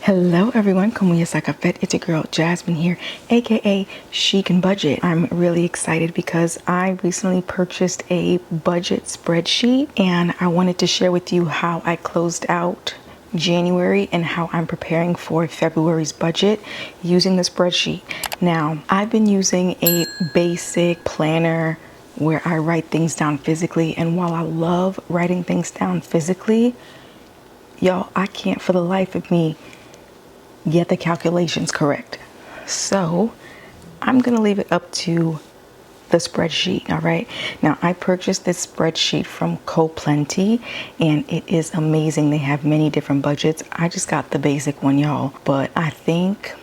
Hello everyone, como ya Fet? It's your girl Jasmine here, aka She Can Budget. I'm really excited because I recently purchased a budget spreadsheet and I wanted to share with you how I closed out January and how I'm preparing for February's budget using the spreadsheet. Now, I've been using a basic planner where I write things down physically, and while I love writing things down physically, y'all, I can't for the life of me get the calculations correct. So I'm gonna leave it up to the spreadsheet. All right, now I purchased this spreadsheet from coplenty and it is amazing. They have many different budgets. I just got the basic one, y'all, but I think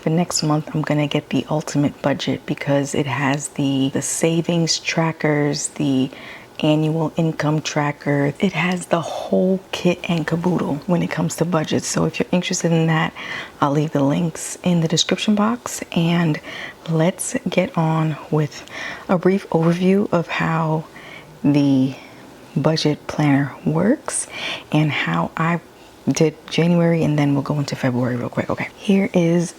for next month I'm gonna get the ultimate budget because it has the savings trackers, the annual income tracker. It has the whole kit and caboodle when it comes to budgets. So if you're interested in that, I'll leave the links in the description box, and let's get on with a brief overview of how the budget planner works and how I did January, and then we'll go into February real quick. Okay, here is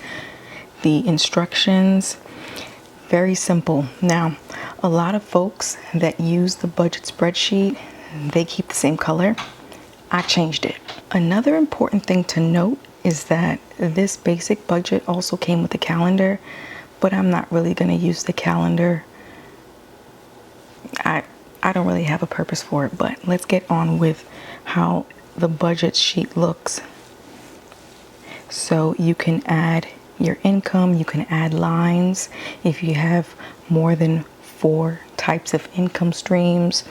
the instructions. Very simple. Now, a lot of folks that use the budget spreadsheet, they keep the same color. I changed it. Another important thing to note is that this basic budget also came with a calendar, but I'm not really going to use the calendar. I don't really have a purpose for it, but let's get on with how the budget sheet looks. So you can add your income, you can add lines if you have more than 4 types of income streams.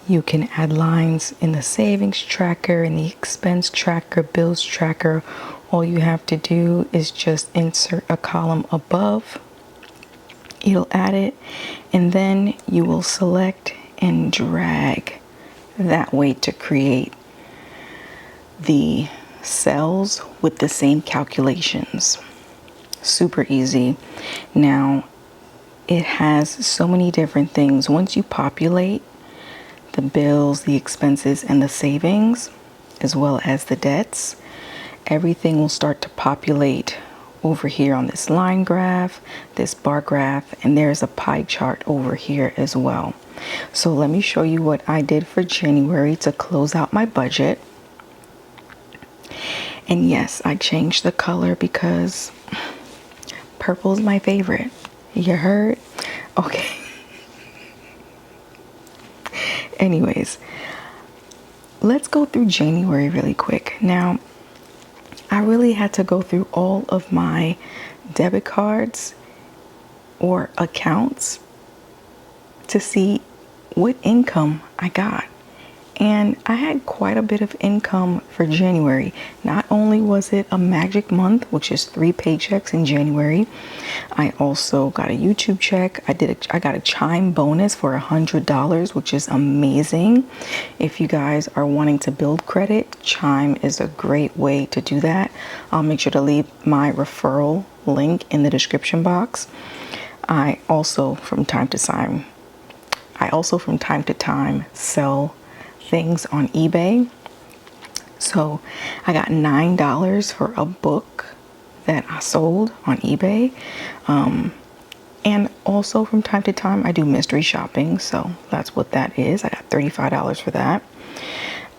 You can add lines in the savings tracker, in the expense tracker, bills tracker. All you have to do is just insert a column above. It'll add it, and then you will select and drag that way to create the cells with the same calculations. Super easy. Now, it has so many different things. Once you populate the bills, the expenses, and the savings, as well as the debts, everything will start to populate over here on this line graph, this bar graph, and there's a pie chart over here as well. So let me show you what I did for January to close out my budget. And yes, I changed the color because purple is my favorite. You heard? Okay. Anyways, let's go through January really quick. Now, I really had to go through all of my debit cards or accounts to see what income I got. And I had quite a bit of income for January. Not only was it a magic month, which is 3 paychecks in January, I also got a YouTube check. I got a Chime bonus for $100, which is amazing. If you guys are wanting to build credit, Chime is a great way to do that. I'll make sure to leave my referral link in the description box. I also from time to time sell things on eBay. So I got $9 for a book that I sold on eBay. And also from time to time I do mystery shopping, so that's what that is. I got $35 for that.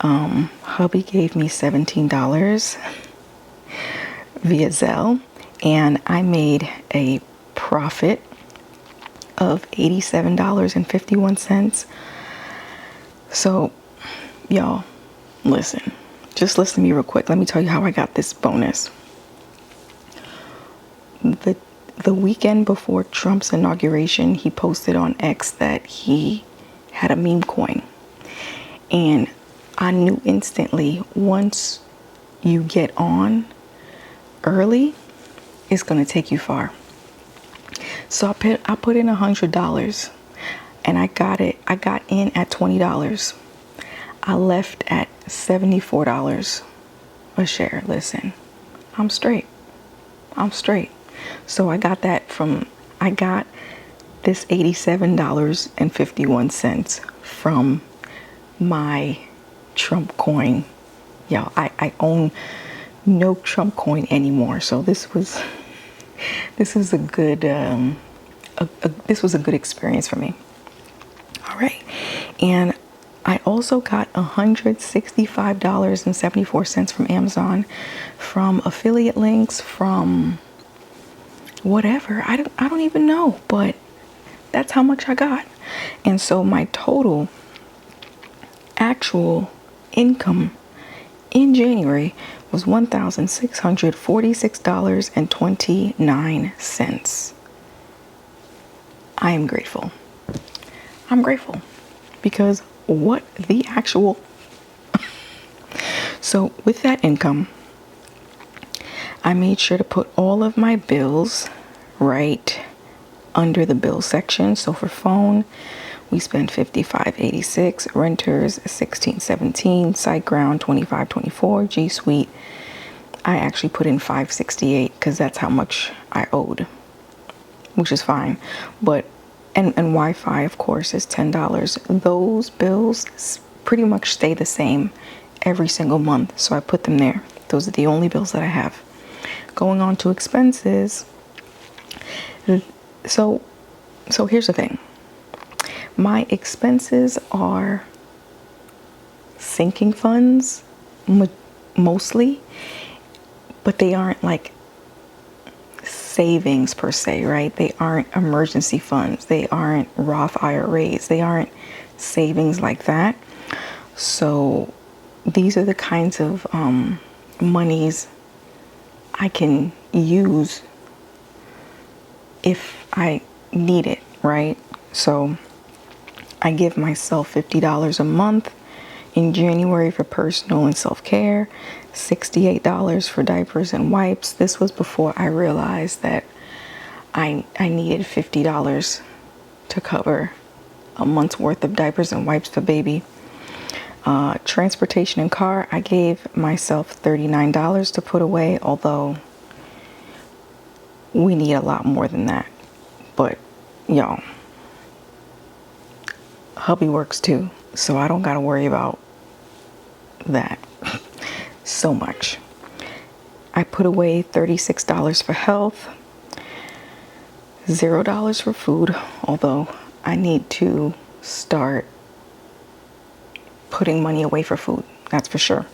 Hubby gave me $17 via Zelle, and I made a profit of $87.51. So y'all, just listen to me real quick. Let me tell you how I got this bonus. The weekend before Trump's inauguration, he posted on X that he had a meme coin. And I knew instantly, once you get on early, it's going to take you far. So I put in $100 and I got in at $20. I left at $74 a share. Listen, I'm straight. So I got this $87.51 from my Trump coin Y'all, I own no Trump coin anymore. So this was a good this was a good experience for me. All right. And I also got $165.74 from Amazon, from affiliate links, from whatever. I don't even know, but that's how much I got. And so my total actual income in January was $1,646.29. I am grateful. I'm grateful because what the actual so with that income, I made sure to put all of my bills right under the bill section. So for phone, we spent $55.86, renters $16.17, SiteGround $25.24, G Suite I actually put in $5.68 because that's how much I owed, which is fine. But and Wi-Fi, of course, is $10. Those bills pretty much stay the same every single month, so I put them there. Those are the only bills that I have. Going on to expenses. So here's the thing. My expenses are sinking funds mostly, but they aren't like savings per se, right? They aren't emergency funds. They aren't Roth IRAs. They aren't savings like that. So these are the kinds of monies I can use if I need it, right? So I give myself $50 a month in January for personal and self-care, $68 for diapers and wipes. This was before I realized that I needed $50 to cover a month's worth of diapers and wipes for baby. Transportation and car, I gave myself $39 to put away, although we need a lot more than that. But y'all, hubby works too, so I don't gotta worry about that so much. I put away $36 for health, $0 for food, although I need to start putting money away for food, that's for sure.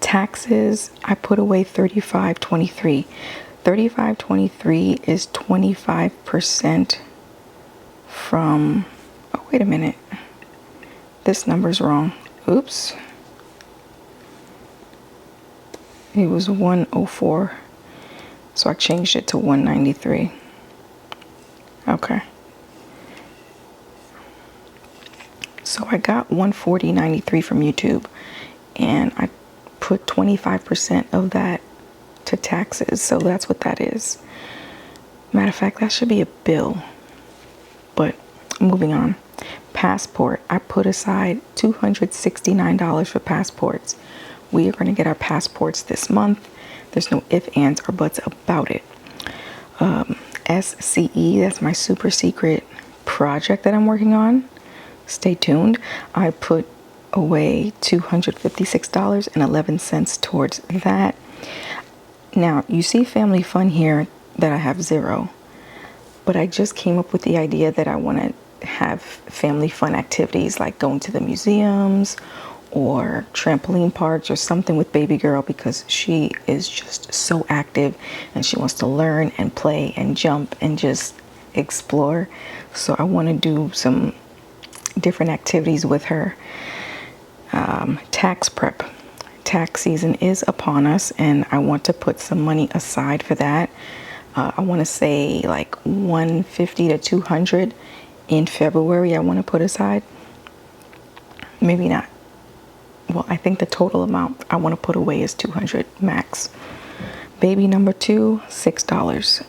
Taxes, I put away $35.23. $35.23 is 25% from, oh, wait a minute. This number's wrong. Oops. It was 104. So I changed it to 193. Okay. So I got 140.93 from YouTube, and I put 25% of that to taxes. So that's what that is. Matter of fact, that should be a bill. But moving on. Passport. I put aside $269 for passports. We are going to get our passports this month. There's no ifs, ands, or buts about it. SCE, that's my super secret project that I'm working on. Stay tuned. I put away $256.11 towards that. Now, you see family fun here that I have $0, but I just came up with the idea that I want to have family fun activities like going to the museums or trampoline parks or something with baby girl, because she is just so active and she wants to learn and play and jump and just explore. So I want to do some different activities with her. Tax prep. Tax season is upon us, and I want to put some money aside for that. I want to say like 150 to 200 in February. I want to put aside. Maybe not. Well, I think the total amount I want to put away is 200 max. Baby number 2, $6.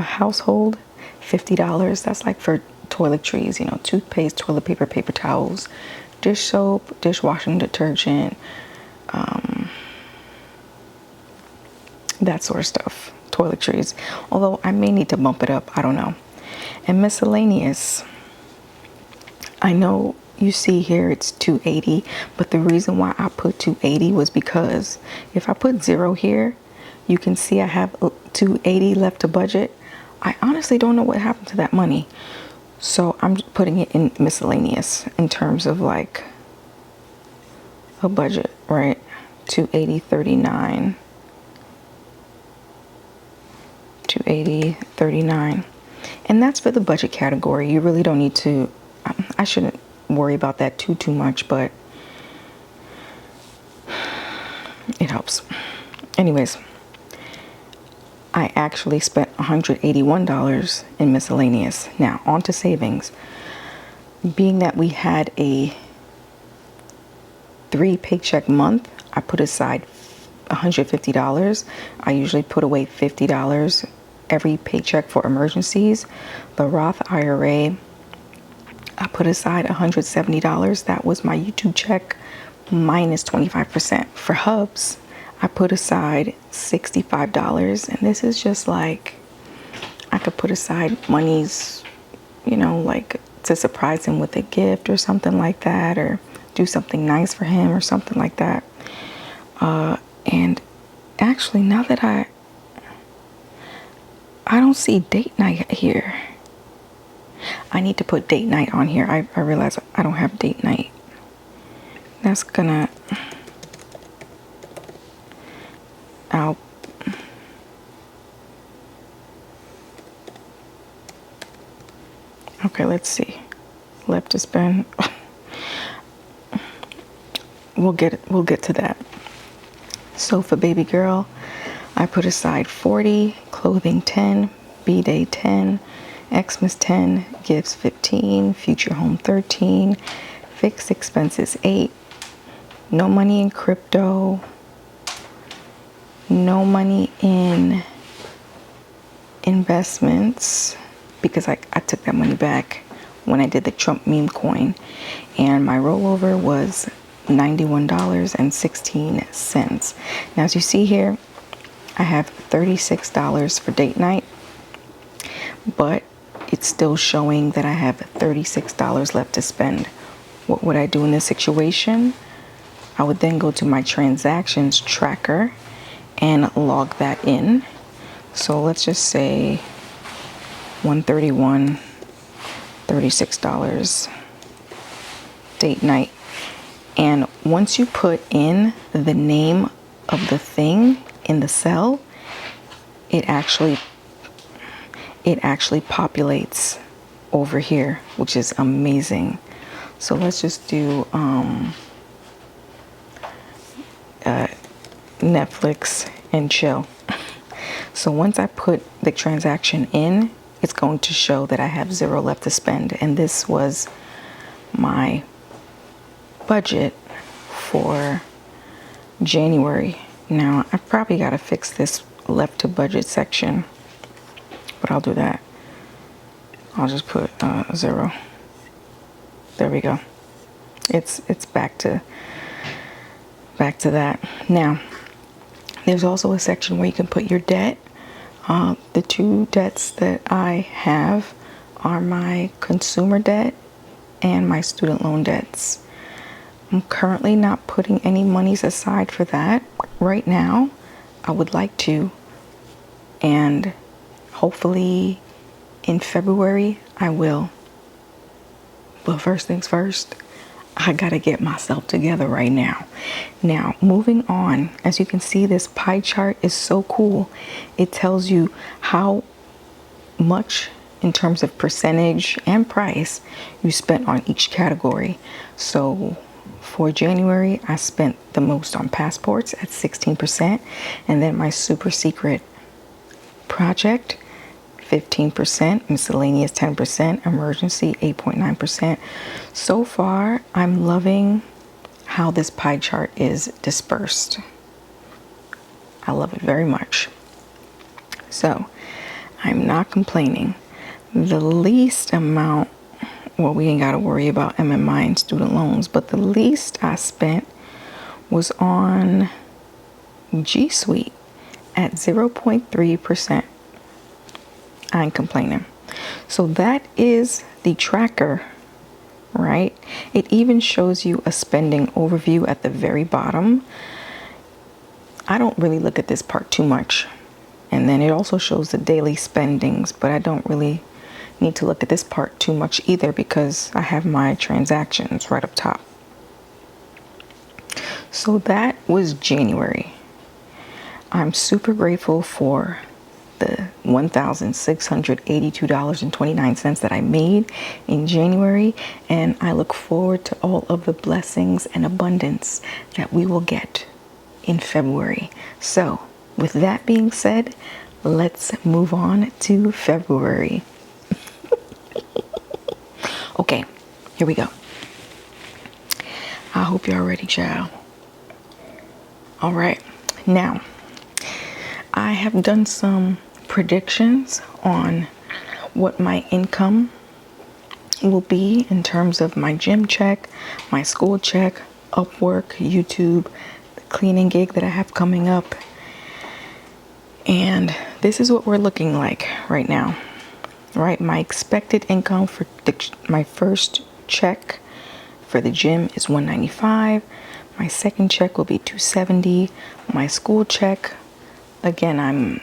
Household, $50. That's like for toiletries, you know, toothpaste, toilet paper, paper towels, dish soap, dishwashing detergent, that sort of stuff. Toiletries. Although I may need to bump it up. I don't know. And miscellaneous. I know you see here it's 280, but the reason why I put 280 was because if I put 0 here, you can see I have 280 left to budget. I honestly don't know what happened to that money. So I'm putting it in miscellaneous in terms of like a budget, right? 280.39. 280.39. And that's for the budget category. You really don't need to, I shouldn't worry about that too much, but it helps. Anyways, I actually spent $181 in miscellaneous. Now, on to savings. Being that we had a 3 paycheck month, I put aside $150. I usually put away $50 every paycheck for emergencies. The Roth IRA, I put aside $170. That was my YouTube check minus 25%. For Hubs, I put aside $65. And this is just like, I could put aside monies, you know, like to surprise him with a gift or something like that, or do something nice for him or something like that. And actually, now that I don't see date night here. I need to put date night on here. I realize I don't have date night. That's gonna, okay, let's see. Left to spend. We'll get to that. So for baby girl, I put aside 40, clothing 10, B-Day 10, Xmas 10, gifts 15, future home 13, fixed expenses 8, no money in crypto, no money in investments because I took that money back when I did the Trump meme coin, and my rollover was $91.16. Now, as you see here, I have $36 for date night, but it's still showing that I have $36 left to spend. What would I do in this situation? I would then go to my transactions tracker and log that in. So let's just say 131, $36, date night. And once you put in the name of the thing in the cell, it actually populates over here, which is amazing. So let's just do Netflix and chill. So once I put the transaction in, it's going to show that I have 0 left to spend. And this was my budget for January. Now, I probably got to fix this left to budget section, but I'll do that. I'll just put 0. There we go. It's back to that. Now, there's also a section where you can put your debt. The 2 debts that I have are my consumer debt and my student loan debts. I'm currently not putting any monies aside for that right now. I would like to, and hopefully in February I will. But first things first, I gotta get myself together right now. Now, moving on, as you can see, this pie chart is so cool. It tells you how much in terms of percentage and price you spent on each category. So for January, I spent the most on passports at 16%, and then my super secret project 15%, miscellaneous 10%, emergency 8.9%. So far, I'm loving how this pie chart is dispersed. I love it very much. So I'm not complaining. The least amount, well, we ain't got to worry about MMI and student loans, but the least I spent was on G Suite at 0.3%. I ain't complaining. So that is the tracker right? It even shows you a spending overview at the very bottom. I don't really look at this part too much. And then it also shows the daily spendings, but I don't really need to look at this part too much either because I have my transactions right up top. So that was January. I'm super grateful for the $1,682.29 that I made in January, and I look forward to all of the blessings and abundance that we will get in February. So, with that being said, let's move on to February. Okay, here we go. I hope y'all ready, child. All right, now I have done some predictions on what my income will be in terms of my gym check, my school check, Upwork, YouTube, the cleaning gig that I have coming up. And this is what we're looking like right now, right? My expected income for my first check for the gym is $195. My second check will be $270. My school check, again,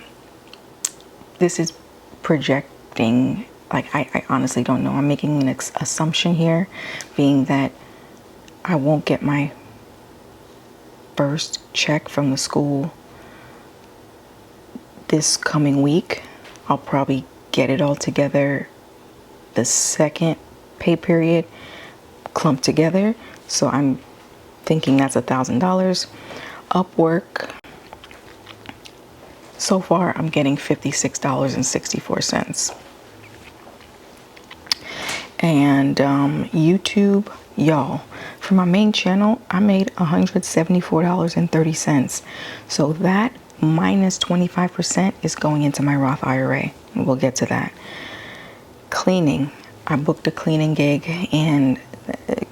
this is projecting, like I honestly don't know. I'm making an assumption here, being that I won't get my first check from the school this coming week. I'll probably get it all together the second pay period clumped together. So I'm thinking that's $1,000. Upwork, so far I'm getting $56.64. And YouTube, y'all, for my main channel, I made $174.30. So that minus 25% is going into my Roth IRA. We'll get to that. Cleaning, I booked a cleaning gig, and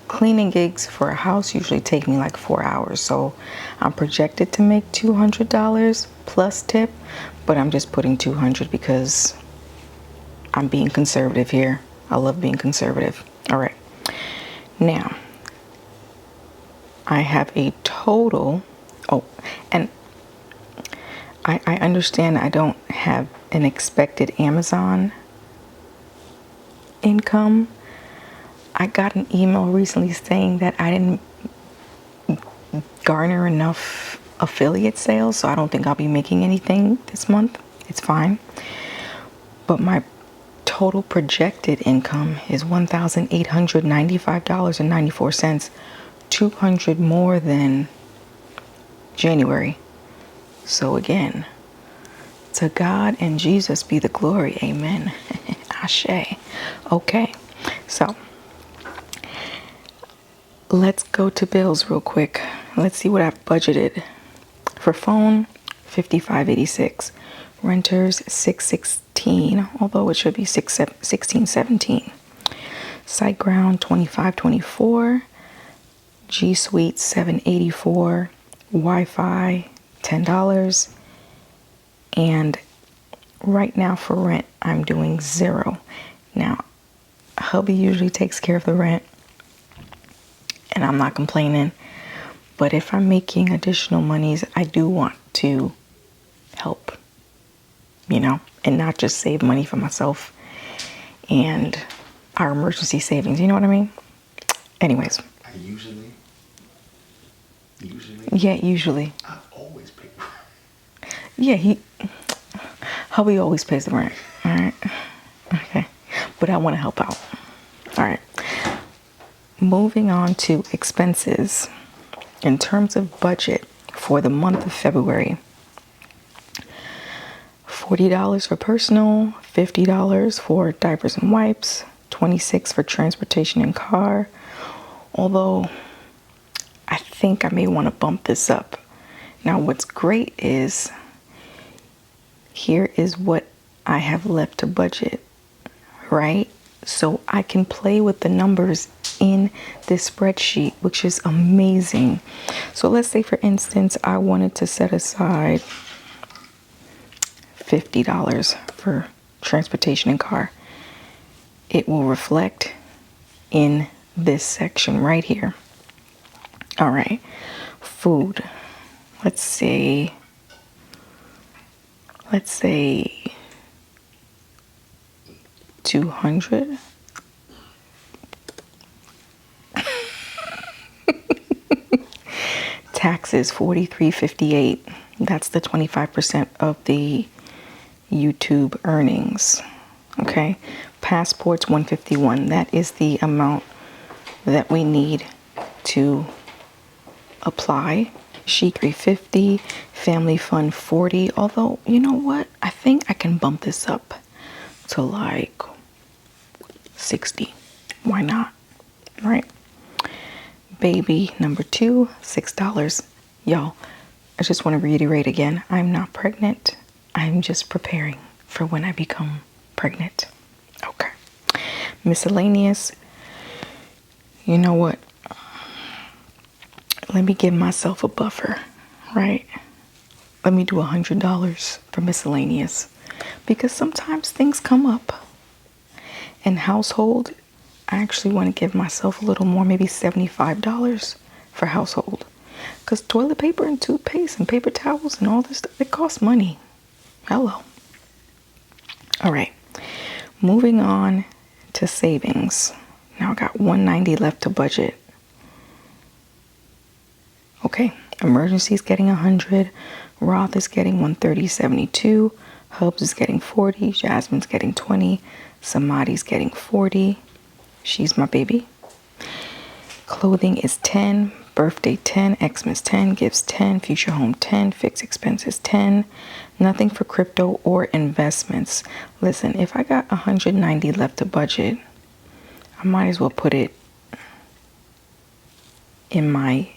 cleaning gigs for a house usually take me like 4 hours. So I'm projected to make $200 plus tip, but I'm just putting 200 because I'm being conservative here. I love being conservative. All right. Now, I have a total. Oh, and I understand I don't have an expected Amazon income. I got an email recently saying that I didn't garner enough affiliate sales, so I don't think I'll be making anything this month. It's fine. But my total projected income is $1,895.94, 200 more than January. So again, to God and Jesus be the glory. Amen. Ashe. Okay, so let's go to bills real quick. Let's see what I've budgeted. For phone, $55.86. Renters, $6.16, although it should be $16.17. SiteGround, $25.24. G Suite, $7.84. Wi-Fi, $10. And right now for rent, I'm doing $0. Now, hubby usually takes care of the rent, and I'm not complaining. But if I'm making additional monies, I do want to help, and not just save money for myself and our emergency savings. You know what I mean? Anyways. Usually? Yeah, usually. I always pay rent. Yeah, hubby always pays the rent. All right. Okay. But I want to help out. All right. Moving on to expenses. In terms of budget for the month of February, $40 for personal, $50 for diapers and wipes, $26 for transportation and car. Although I think I may want to bump this up. Now, what's great is here is what I have left to budget, right? So I can play with the numbers in this spreadsheet, which is amazing. So let's say, for instance, I wanted to set aside $50 for transportation and car. It will reflect in this section right here. All right, food. Let's say 200. Taxes 43.58. That's the 25% of the YouTube earnings. Okay. Passports 151. That is the amount that we need to apply. Sheet 350. Family fund 40. Although, you know what? I think I can bump this up to like 60. Why not? Right? Baby number 2, $6. Y'all, I just want to reiterate again, I'm not pregnant. I'm just preparing for when I become pregnant. Okay. Miscellaneous. You know what? Let me give myself a buffer, right? Let me do $100 for miscellaneous, because sometimes things come up. In household, I actually want to give myself a little more, maybe $75 for household. Because toilet paper and toothpaste and paper towels and all this stuff, it costs money. Hello. All right. Moving on to savings. Now I got $190 left to budget. Okay. Emergency is getting $100. Roth is getting $130.72. Hubs is getting $40. Jasmine's getting $20. Samadhi's getting $40. She's my baby. Clothing is $10. Birthday $10. Xmas $10. Gifts $10. Future home $10. Fixed expenses $10. Nothing for crypto or investments. Listen, if I got $190 left to budget, I might as well put it in my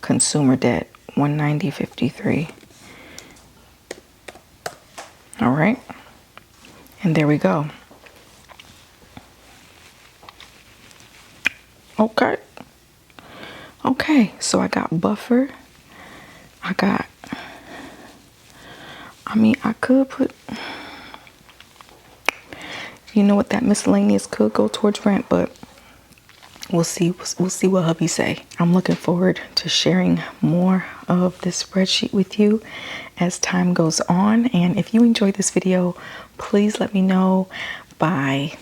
consumer debt. $190.53. All right. And there we go. Okay, so I got buffer. I could put, you know what, that miscellaneous could go towards rent, but we'll see what hubby say. I'm looking forward to sharing more of this spreadsheet with you as time goes on. And if you enjoyed this video, please let me know by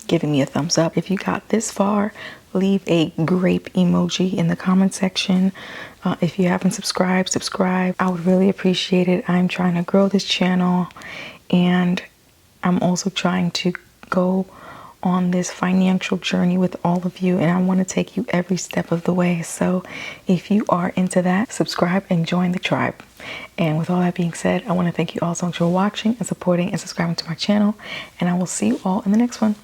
giving me a thumbs up. If you got this far, leave a grape emoji in the comment section. If you haven't subscribed, subscribe. I would really appreciate it. I'm trying to grow this channel, and I'm also trying to go on this financial journey with all of you, and I want to take you every step of the way. So if you are into that, subscribe and join the tribe. And with all that being said, I want to thank you all so much for watching and supporting and subscribing to my channel, and I will see you all in the next one.